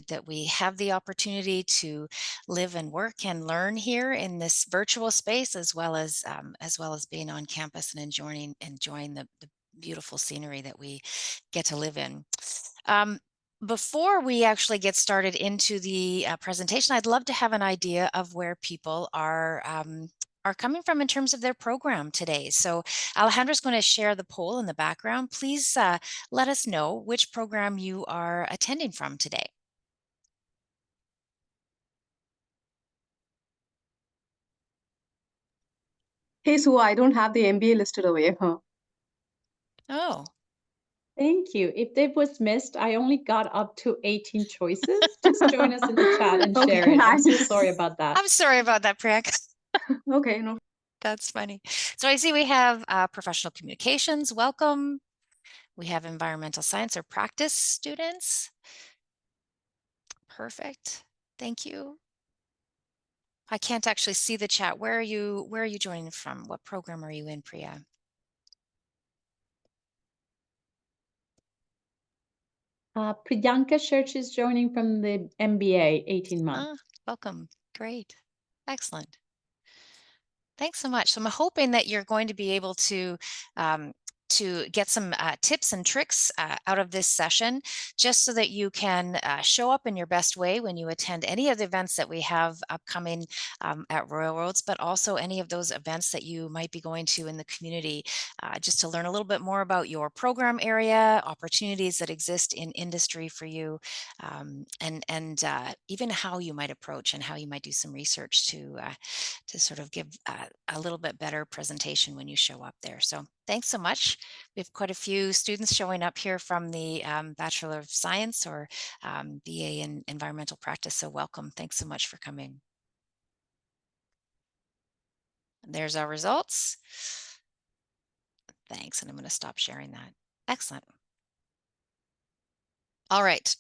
that we have the opportunity to live and work and learn here in this virtual space, as well as being on campus and enjoying the beautiful scenery that we get to live in. Um, Before we actually get started into the presentation, I'd love to have an idea of where people are coming from in terms of their program today. So Alejandra's going to share the poll in the background. Please let us know which program you are attending from today. Hey, Sue, I don't have the MBA listed over here. Huh? Oh, Thank you. If it was missed, I only got up to 18 choices. Just join us in the chat and share Okay, it. I'm so sorry about that. I'm sorry about that, Priyanka. Okay, no. That's funny. So I see we have professional communications. Welcome. We have environmental science or practice students. Perfect. Thank you. I can't actually see the chat. Where are you joining from? What program are you in, Priya? Priyanka Church is joining from the MBA, 18 months. Welcome. Great. Excellent. Thanks so much. So I'm hoping that you're going to be able to get some tips and tricks out of this session, just so that you can show up in your best way when you attend any of the events that we have upcoming at Royal Roads, but also any of those events that you might be going to in the community, just to learn a little bit more about your program area, opportunities that exist in industry for you, and even how you might approach and how you might do some research to sort of give a little bit better presentation when you show up there. So thanks so much. We have quite a few students showing up here from the Bachelor of Science or BA in Environmental Practice. So welcome. Thanks so much for coming. And there's our results. Thanks. And I'm going to stop sharing that. Excellent. All right.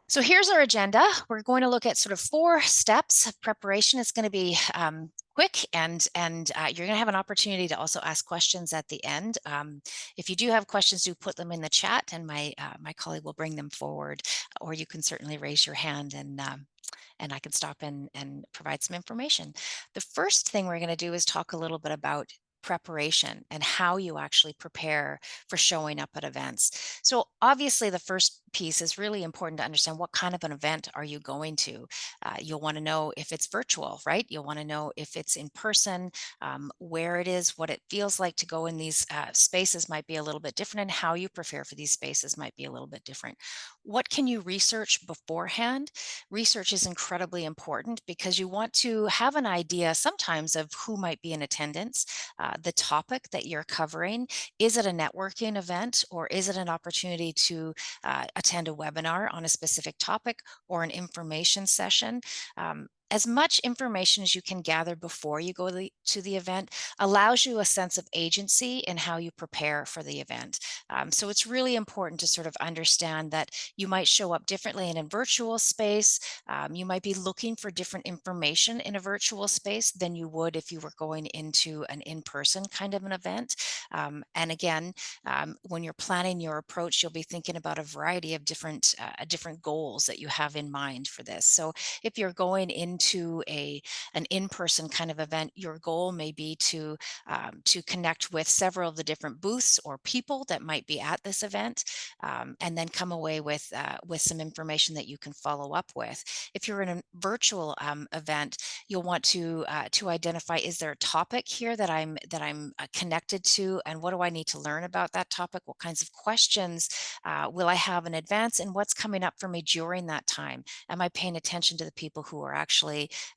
So here's our agenda. We're going to look at sort of 4 steps of preparation. It's going to be quick, and you're going to have an opportunity to also ask questions at the end. If you do have questions, do put them in the chat, and my colleague will bring them forward, or you can certainly raise your hand and I can stop and provide some information. The first thing we're going to do is talk a little bit about preparation and how you actually prepare for showing up at events. So obviously the first piece is really important to understand what kind of an event are you going to. You'll want to know if it's virtual, right? You'll want to know if it's in person, where it is, what it feels like to go in these spaces might be a little bit different, and how you prepare for these spaces might be a little bit different. What can you research beforehand? Research is incredibly important because you want to have an idea sometimes of who might be in attendance, the topic that you're covering. Is it a networking event, or is it an opportunity to attend a webinar on a specific topic or an information session? As much information as you can gather before you go to the event allows you a sense of agency in how you prepare for the event. So it's really important to sort of understand that you might show up differently in a virtual space. You might be looking for different information in a virtual space than you would if you were going into an in-person kind of an event. And again, when you're planning your approach, you'll be thinking about a variety of different goals that you have in mind for this. So if you're going into an in-person kind of event, your goal may be to connect with several of the different booths or people that might be at this event, and then come away with some information that you can follow up with. If you're in a virtual event, you'll want to identify, is there a topic here that I'm connected to, and what do I need to learn about that topic? What kinds of questions will I have in advance, and what's coming up for me during that time? Am I paying attention to the people who are actually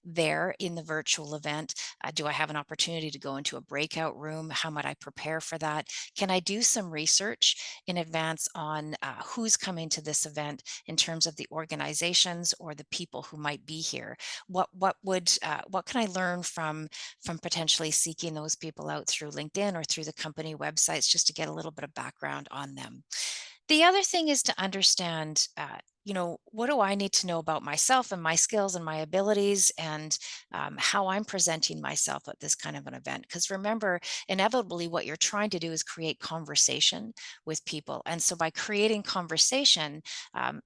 there in the virtual event? Do I have an opportunity to go into a breakout room? How might I prepare for that? Can I do some research in advance on who's coming to this event in terms of the organizations or the people who might be here? What can I learn from potentially seeking those people out through LinkedIn or through the company websites, just to get a little bit of background on them? The other thing is to understand what do I need to know about myself and my skills and my abilities, and how I'm presenting myself at this kind of an event? Because remember, inevitably, what you're trying to do is create conversation with people. And so by creating conversation,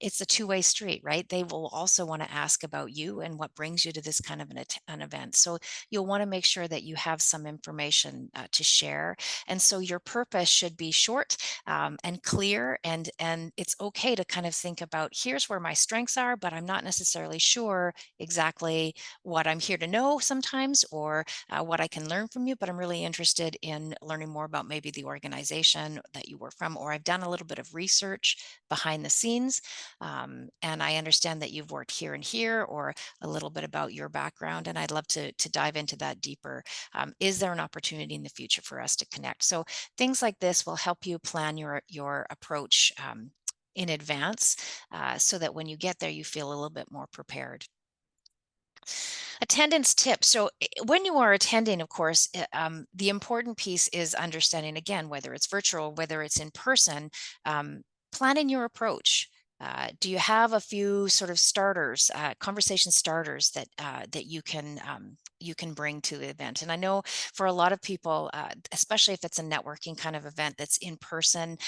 it's a two-way street, right? They will also want to ask about you and what brings you to this kind of an event. So you'll want to make sure that you have some information to share. And so your purpose should be short and clear, and it's okay to kind of think about, here's where my strengths are, but I'm not necessarily sure exactly what I'm here to know sometimes, or what I can learn from you, but I'm really interested in learning more about maybe the organization that you work from, or I've done a little bit of research behind the scenes, and I understand that you've worked here and here, or a little bit about your background, and I'd love to dive into that deeper. Is there an opportunity in the future for us to connect? So things like this will help you plan your approach in advance, so that when you get there, you feel a little bit more prepared. Attendance tips. So when you are attending, of course, the important piece is understanding, again, whether it's virtual, whether it's in person, planning your approach. Do you have a few sort of starters, conversation starters that you can bring to the event? And I know for a lot of people, especially if it's a networking kind of event that's in person,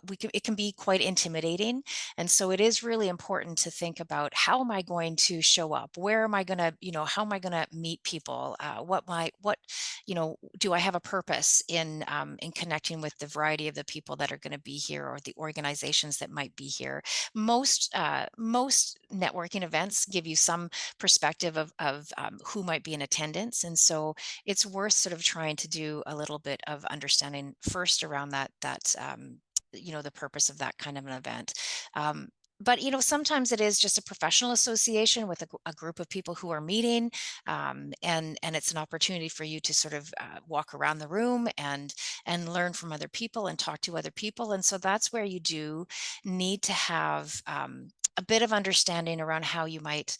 it can be quite intimidating. And so it is really important to think about, how am I going to show up? Where am I going to, how am I going to meet people? Do I have a purpose in connecting with the variety of the people that are going to be here, or the organizations that might be here? Most networking events give you some perspective of who might be in attendance. And so it's worth sort of trying to do a little bit of understanding first around the purpose of that kind of an event. But sometimes it is just a professional association with a group of people who are meeting, and it's an opportunity for you to sort of walk around the room and learn from other people and talk to other people. And so that's where you do need to have a bit of understanding around how you might,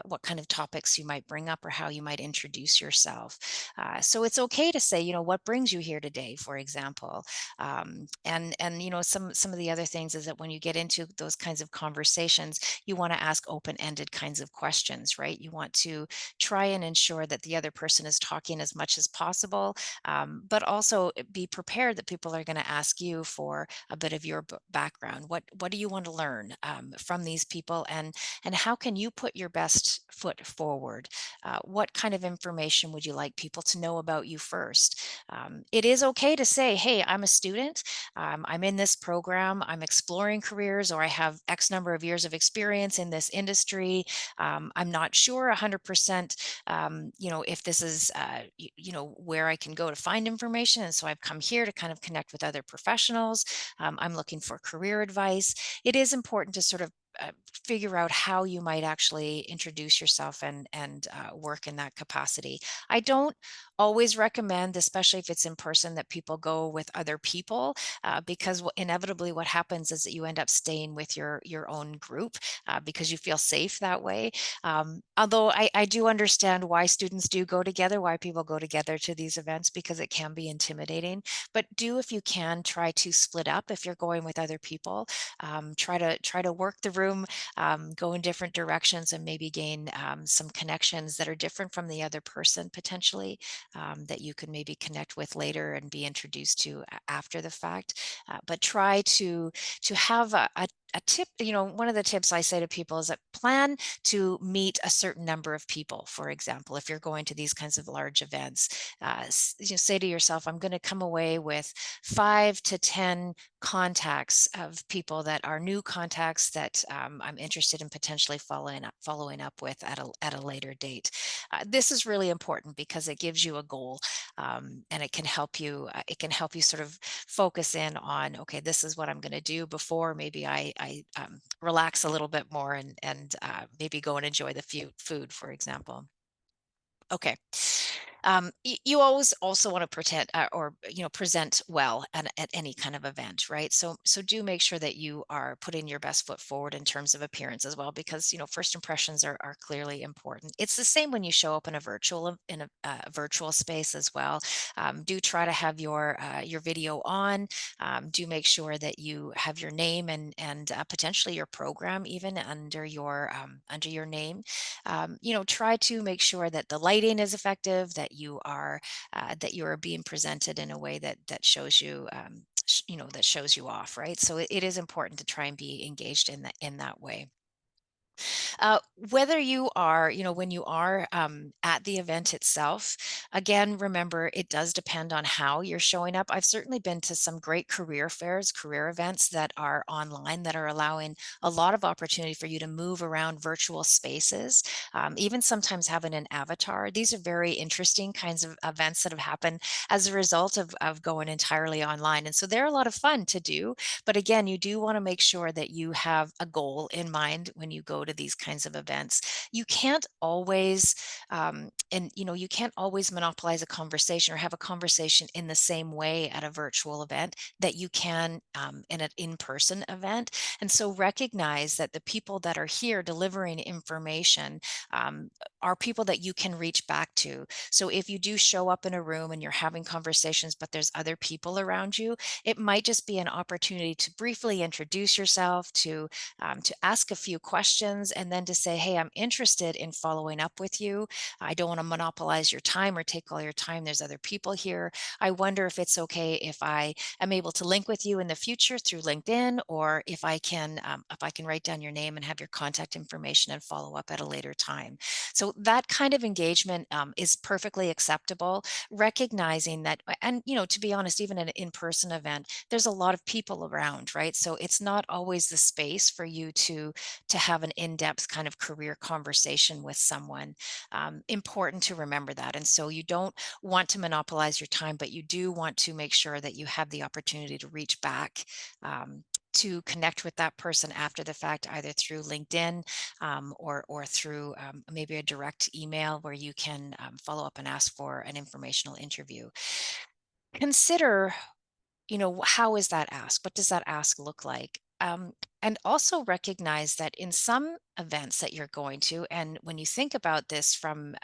what kind of topics you might bring up, or how you might introduce yourself. So it's okay to say, what brings you here today, for example. And some of the other things is that when you get into those kinds of conversations, you want to ask open-ended kinds of questions, right? You want to try and ensure that the other person is talking as much as possible, but also be prepared that people are going to ask you for a bit of your background. What do you want to learn from these people, and how can you put your best foot forward? What kind of information would you like people to know about you first? It is okay to say, hey, I'm a student. I'm in this program. I'm exploring careers, or I have X number of years of experience in this industry. I'm not sure 100%, if this is, where I can go to find information. And so I've come here to kind of connect with other professionals. I'm looking for career advice. It is important to sort of figure out how you might actually introduce yourself and work in that capacity. I don't always recommend, especially if it's in person, that people go with other people, because inevitably what happens is that you end up staying with your own group, because you feel safe that way. Although I do understand why students do go together, why people go together to these events, because it can be intimidating. But do, if you can, try to split up if you're going with other people. Try to work the room, go in different directions, and maybe gain some connections that are different from the other person potentially, that you can maybe connect with later and be introduced to after the fact. But try to have a tip. One of the tips I say to people is that plan to meet a certain number of people. For example, if you're going to these kinds of large events, say to yourself, I'm going to come away with 5 to 10 contacts of people that are new contacts that I'm interested in potentially following up with at a later date. This is really important because it gives you a goal, and it can help you. It can help you sort of focus in on, okay, this is what I'm going to do before maybe I relax a little bit more and maybe go and enjoy the food, for example. Okay. You always also want to pretend or present well at any kind of event, right? So do make sure that you are putting your best foot forward in terms of appearance as well, because first impressions are clearly important. It's the same when you show up in a virtual space as well. Do try to have your video on. Do make sure that you have your name and potentially your program even under your name. Try to make sure that the lighting is effective, that you are being presented in a way that shows you that shows you off, right? So it is important to try and be engaged in that way. Whether you are, when you are at the event itself, again, remember, it does depend on how you're showing up. I've certainly been to some great career fairs, career events that are online that are allowing a lot of opportunity for you to move around virtual spaces, even sometimes having an avatar. These are very interesting kinds of events that have happened as a result of going entirely online. And so they're a lot of fun to do. But again, you do want to make sure that you have a goal in mind when you go to these kinds of events. You can't always, you can't always monopolize a conversation or have a conversation in the same way at a virtual event that you can in an in-person event. And so recognize that the people that are here delivering information are people that you can reach back to. So if you do show up in a room and you're having conversations, but there's other people around you, it might just be an opportunity to briefly introduce yourself, to ask a few questions, and then to say, hey, I'm interested in following up with you. I don't want to monopolize your time or take all your time. There's other people here. I wonder if it's okay if I am able to link with you in the future through LinkedIn, or if I can write down your name and have your contact information and follow up at a later time. So that kind of engagement is perfectly acceptable, recognizing that, and to be honest, even in an in-person event, there's a lot of people around, right? So it's not always the space for you to have an in-depth kind of career conversation with someone. Important to remember that. And so you don't want to monopolize your time, but you do want to make sure that you have the opportunity to reach back, to connect with that person after the fact, either through LinkedIn or through maybe a direct email where you can follow up and ask for an informational interview. Consider, how is that ask? What does that ask look like? And also recognize that in some events that you're going to, and when you think about this from,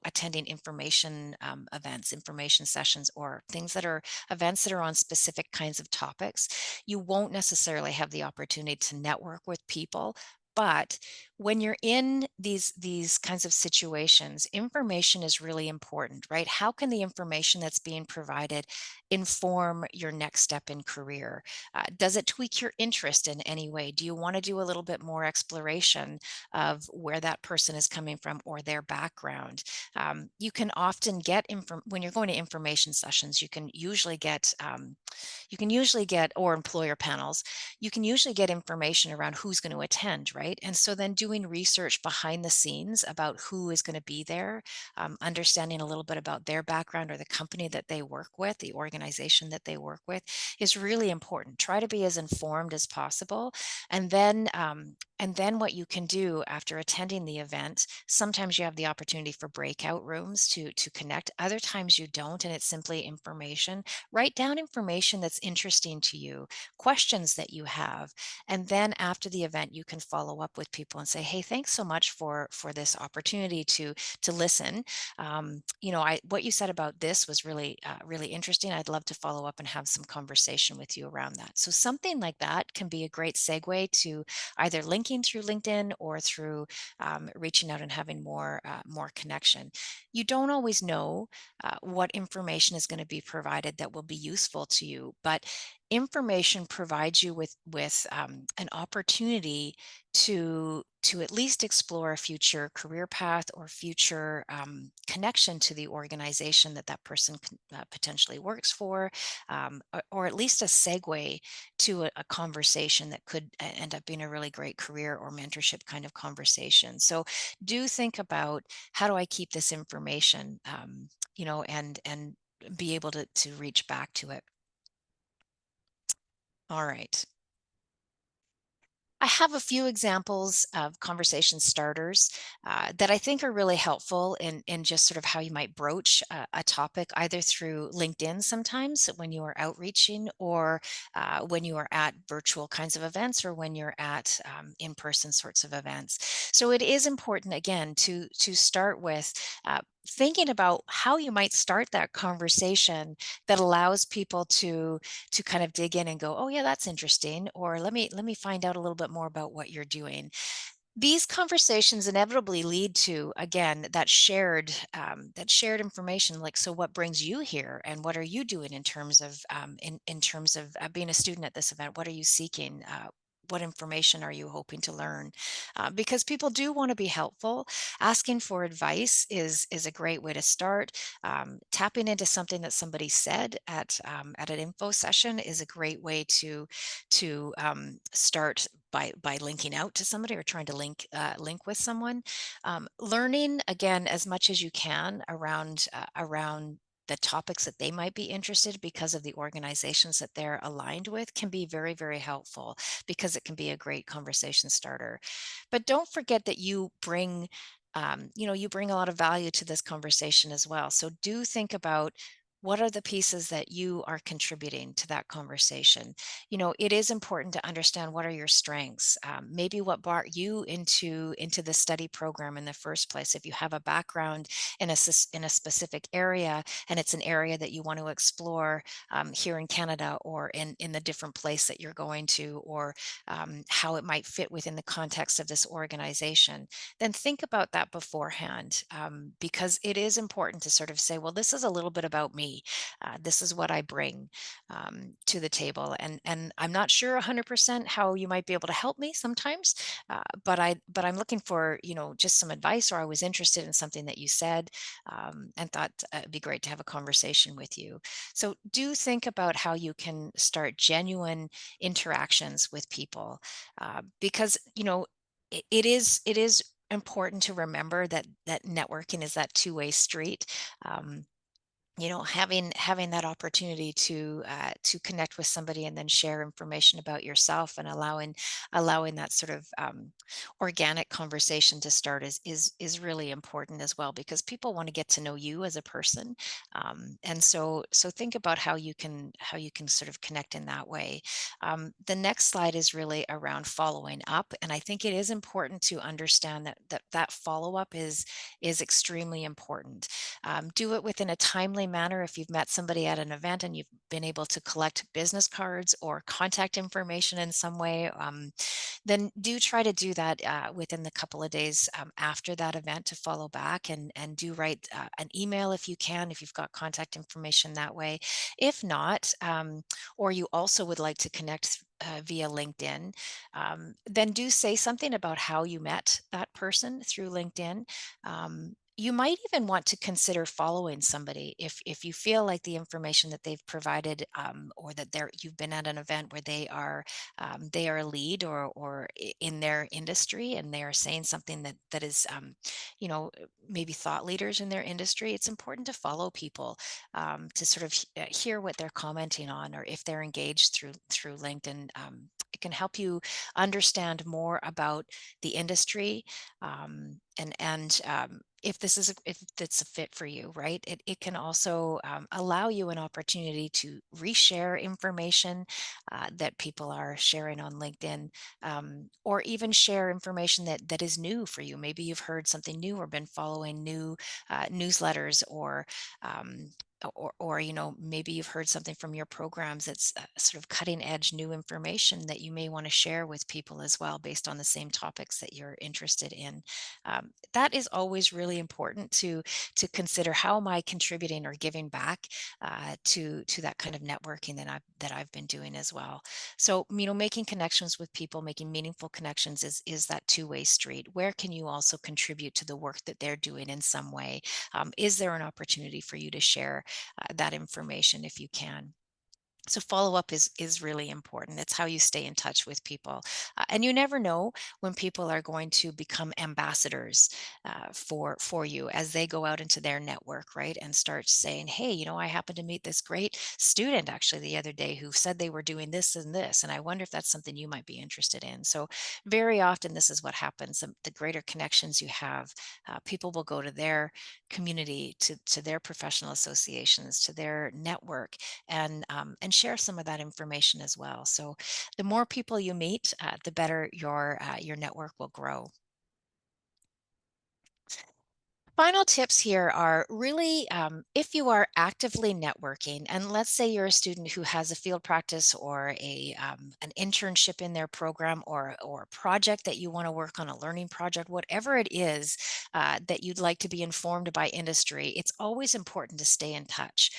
attending information events, information sessions, or events that are on specific kinds of topics, you won't necessarily have the opportunity to network with people. But when you're in these kinds of situations, information is really important, right? How can the information that's being provided inform your next step in career? Does it tweak your interest in any way? Do you want to do a little bit more exploration of where that person is coming from or their background? You can often get when you're going to information sessions. Or employer panels. You can usually get information around who's going to attend, right? And so then doing research behind the scenes about who is going to be there, understanding a little bit about their background or the company that they work with, the organization that they work with, is really important. Try to be as informed as possible. And then what you can do after attending the event, sometimes you have the opportunity for breakout rooms to connect. Other times you don't, and it's simply information. Write down information that's interesting to you, questions that you have, and then after the event, you can follow up with people and say, hey, thanks so much for this opportunity to listen. What you said about this was really really interesting. I'd love to follow up and have some conversation with you around that. So something like that can be a great segue to either linking through LinkedIn or through reaching out and having more connection. You don't always know what information is going to be provided that will be useful to you, but information provides you with an opportunity to at least explore a future career path or future connection to the organization that person potentially works for, or at least a segue to a conversation that could end up being a really great career or mentorship kind of conversation. So do think about, how do I keep this information, and be able to reach back to it. All right. I have a few examples of conversation starters that I think are really helpful in just sort of how you might broach a topic, either through LinkedIn sometimes when you are outreaching, or when you are at virtual kinds of events, or when you're at in-person sorts of events. So it is important, again, to start with thinking about how you might start that conversation that allows people to kind of dig in and go, oh yeah, that's interesting, or let me find out a little bit more about what you're doing. These conversations inevitably lead to, again, that shared information, like, so what brings you here, and what are you doing in terms of in terms of being a student at this event? What are you seeking? What information are you hoping to learn? Because people do want to be helpful. Asking for advice is a great way to start. Tapping into something that somebody said at an info session is a great way to start by linking out to somebody, or trying to link with someone. Learning, again, as much as you can around the topics that they might be interested, because of the organizations that they're aligned with, can be very, very helpful, because it can be a great conversation starter. But don't forget that you bring a lot of value to this conversation as well. So do think about, what are the pieces that you are contributing to that conversation? It is important to understand, what are your strengths. Maybe what brought you into the study program in the first place. If you have a background in a specific area, and it's an area that you want to explore here in Canada, or in the different place that you're going to, or how it might fit within the context of this organization, then think about that beforehand, because it is important to sort of say, well, this is a little bit about me. This is what I bring to the table, and I'm not sure 100% how you might be able to help me sometimes, but I'm looking for, just some advice, or I was interested in something that you said, and thought it'd be great to have a conversation with you. So do think about how you can start genuine interactions with people, because it is important to remember that networking is that two-way street. um, having that opportunity to connect with somebody, and then share information about yourself, and allowing that sort of organic conversation to start is really important as well, because people want to get to know you as a person. And so think about how you can sort of connect in that way. The next slide is really around following up, and I think it is important to understand that follow-up is extremely important. Do it within a timely manner. If you've met somebody at an event and you've been able to collect business cards or contact information in some way, then do try to do that within the couple of days after that event, to follow back, and do write an email if you can, if you've got contact information that way. If not, or you also would like to connect via LinkedIn, then do say something about how you met that person through LinkedIn. You might even want to consider following somebody if you feel like the information that they've provided, or that you've been at an event where they are a lead, or in their industry, and they are saying something that is maybe thought leaders in their industry. It's important to follow people, to sort of hear what they're commenting on, or if they're engaged through LinkedIn. It can help you understand more about the industry, and if if it's a fit for you, right? It can also allow you an opportunity to reshare information that people are sharing on LinkedIn, or even share information that is new for you. Maybe you've heard something new, or been following new newsletters, um, or maybe you've heard something from your programs that's sort of cutting edge new information that you may want to share with people as well, based on the same topics that you're interested in. That is always really important to consider, how am I contributing or giving back to that kind of networking that I've been doing as well. So, making connections with people, making meaningful connections is that two-way street. Where can you also contribute to the work that they're doing in some way? Is there an opportunity for you to share that information if you can? So follow-up is really important. It's how you stay in touch with people. And you never know when people are going to become ambassadors for you as they go out into their network, right? And start saying, hey, I happened to meet this great student actually the other day who said they were doing this and this, and I wonder if that's something you might be interested in. So very often this is what happens. The greater connections you have, people will go to their community, to their professional associations, to their network, and share some of that information as well. So the more people you meet, the better your network will grow. Final tips here are really if you are actively networking, and let's say you're a student who has a field practice or an internship in their program, or a project that you want to work on, a learning project, whatever it is that you'd like to be informed by industry, it's always important to stay in touch.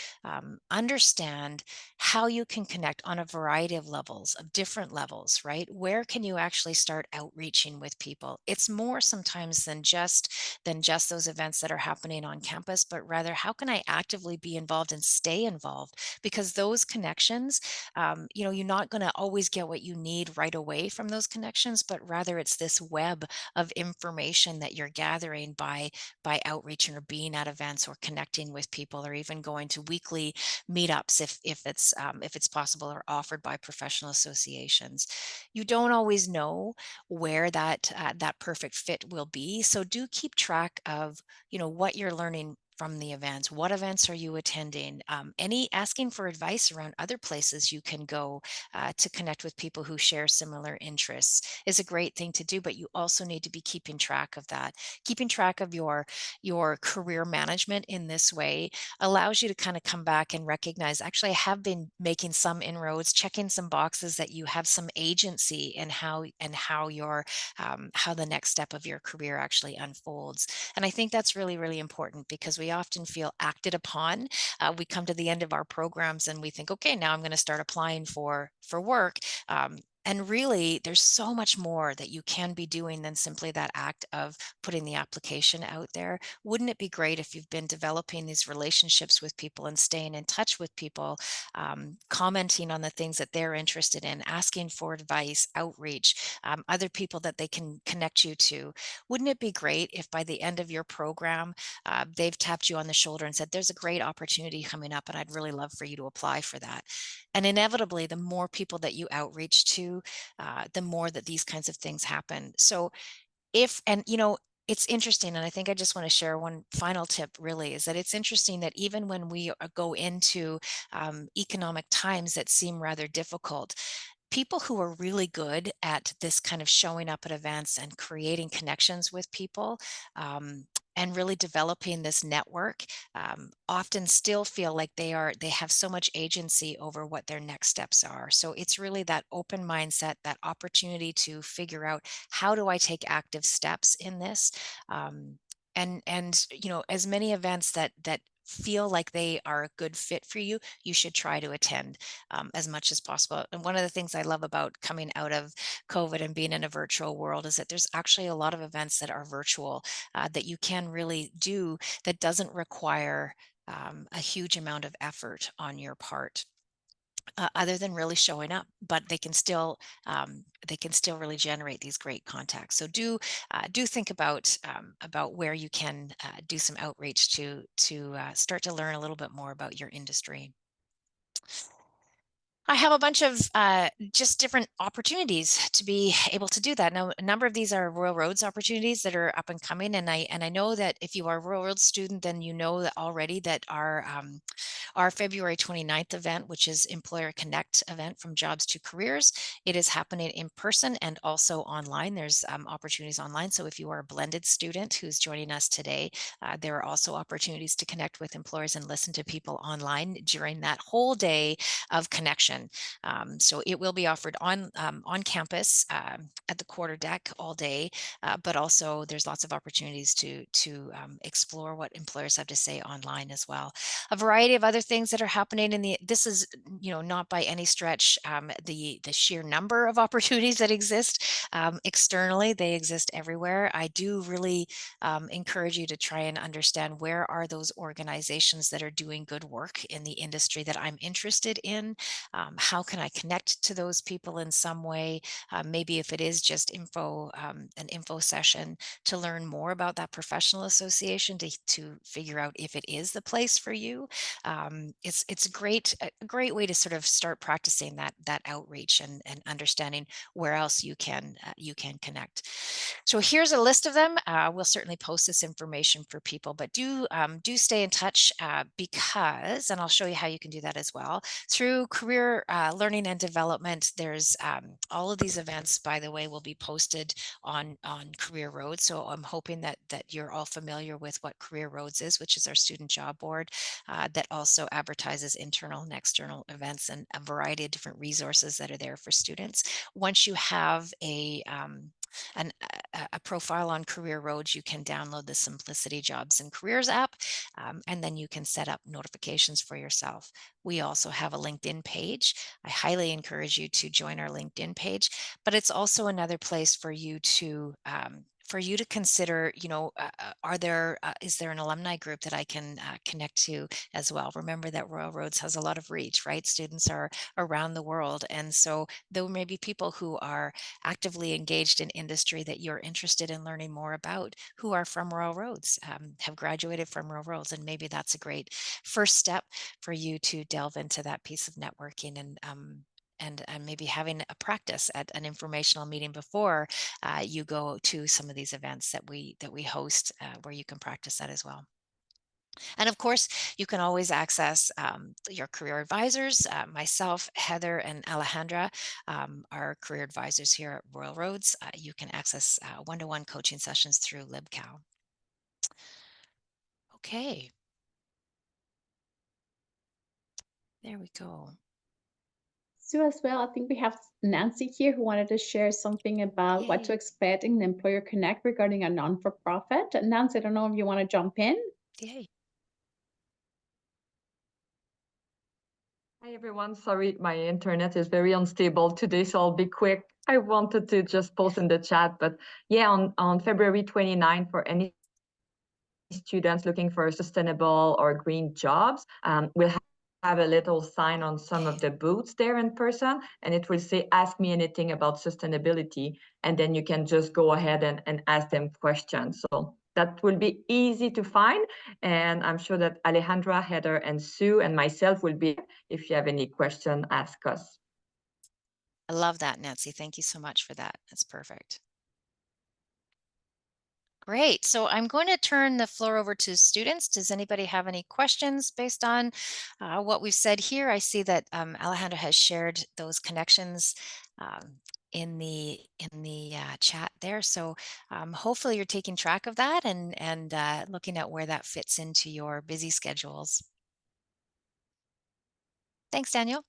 Understand how you can connect on a variety of levels, of different levels, right? Where can you actually start outreaching with people? It's more sometimes than just those events that are happening on campus, but rather how can I actively be involved and stay involved? Because those connections, you're not going to always get what you need right away from those connections, but rather it's this web of information that you're gathering by outreaching or being at events or connecting with people or even going to weekly meetups if it's possible or offered by professional associations. You don't always know where that perfect fit will be. So do keep track of, what you're learning from the events. What events are you attending? Any asking for advice around other places you can go to connect with people who share similar interests is a great thing to do. But you also need to be keeping track of that. Keeping track of your career management in this way allows you to kind of come back and recognize, actually, I have been making some inroads, checking some boxes, that you have some agency in how the next step of your career actually unfolds. And I think that's really, really important because we often feel acted upon. We come to the end of our programs and we think, okay, now I'm going to start applying for work. And really, there's so much more that you can be doing than simply that act of putting the application out there. Wouldn't it be great if you've been developing these relationships with people and staying in touch with people, commenting on the things that they're interested in, asking for advice, outreach, other people that they can connect you to? Wouldn't it be great if by the end of your program, they've tapped you on the shoulder and said, there's a great opportunity coming up, and I'd really love for you to apply for that? And inevitably, the more people that you outreach to, the more that these kinds of things happen. So if, and it's interesting, and I think I just want to share one final tip really, is that it's interesting that even when we go into economic times that seem rather difficult, people who are really good at this kind of showing up at events and creating connections with people, and really developing this network, often still feel like they have so much agency over what their next steps are. So it's really that open mindset, that opportunity to figure out, how do I take active steps in this? And as many events that feel like they are a good fit for you, you should try to attend as much as possible. And one of the things I love about coming out of COVID and being in a virtual world is that there's actually a lot of events that are virtual, that you can really do, that doesn't require a huge amount of effort on your part. Other than really showing up, but they can still really generate these great contacts. So do think about where you can do some outreach to start to learn a little bit more about your industry. I have a bunch of just different opportunities to be able to do that. Now, a number of these are Royal Roads opportunities that are up and coming, and I know that if you are a Royal Roads student, then you know that already that our February 29th event, which is Employer Connect event from Jobs to Careers, it is happening in person and also online. There's opportunities online. So if you are a blended student who's joining us today, there are also opportunities to connect with employers and listen to people online during that whole day of connection. education. So it will be offered on campus at the quarter deck all day, but also there's lots of opportunities to explore what employers have to say online as well. A variety of other things that are happening this is, not by any stretch the sheer number of opportunities that exist externally. They exist everywhere. I do really encourage you to try and understand where are those organizations that are doing good work in the industry that I'm interested in. How can I connect to those people in some way? Maybe if it is just an info session to learn more about that professional association to figure out if it is the place for you. It's a great way to sort of start practicing that outreach and understanding where else you can connect. So here's a list of them. We'll certainly post this information for people, but do stay in touch because, and I'll show you how you can do that as well, through career learning and development. There's all of these events, by the way, will be posted on Career Roads. So I'm hoping that you're all familiar with what Career Roads is, which is our student job board that also advertises internal and external events and a variety of different resources that are there for students. Once you have a profile on Career Roads, you can download the Simplicity Jobs and Careers app, and then you can set up notifications for yourself. We also have a LinkedIn page. I highly encourage you to join our LinkedIn page, but it's also another place for you to consider, is there an alumni group that I can connect to as well? Remember that Royal Roads has a lot of reach, right? Students are around the world. And so there may be people who are actively engaged in industry that you're interested in learning more about who are from Royal Roads, have graduated from Royal Roads. And maybe that's a great first step for you to delve into that piece of networking and maybe having a practice at an informational meeting before you go to some of these events that we host where you can practice that as well. And of course, you can always access your career advisors. Myself, Heather, and Alejandra are career advisors here at Royal Roads. You can access one-to-one coaching sessions through LibCal. Okay. There we go. So as well, I think we have Nancy here who wanted to share something about what to Yay. expect in Employer Connect regarding a non-for-profit. Nancy, I don't know if you want to jump in. Yay. Hi everyone, sorry, my internet is very unstable today, so I'll be quick. I wanted to just post in the chat, but yeah, on February 29, for any students looking for sustainable or green jobs, we'll have a little sign on some of the booths there in person, and it will say, ask me anything about sustainability, and then you can just go ahead and ask them questions. So that will be easy to find, and I'm sure that Alejandra, Heather, and Sue, and myself will be, if you have any question, ask us. I love that, Nancy. Thank you so much for that. That's perfect. Great. So I'm going to turn the floor over to students. Does anybody have any questions based on what we've said here? I see that Alejandra has shared those connections in the chat there. So hopefully you're taking track of that and looking at where that fits into your busy schedules. Thanks, Daniel.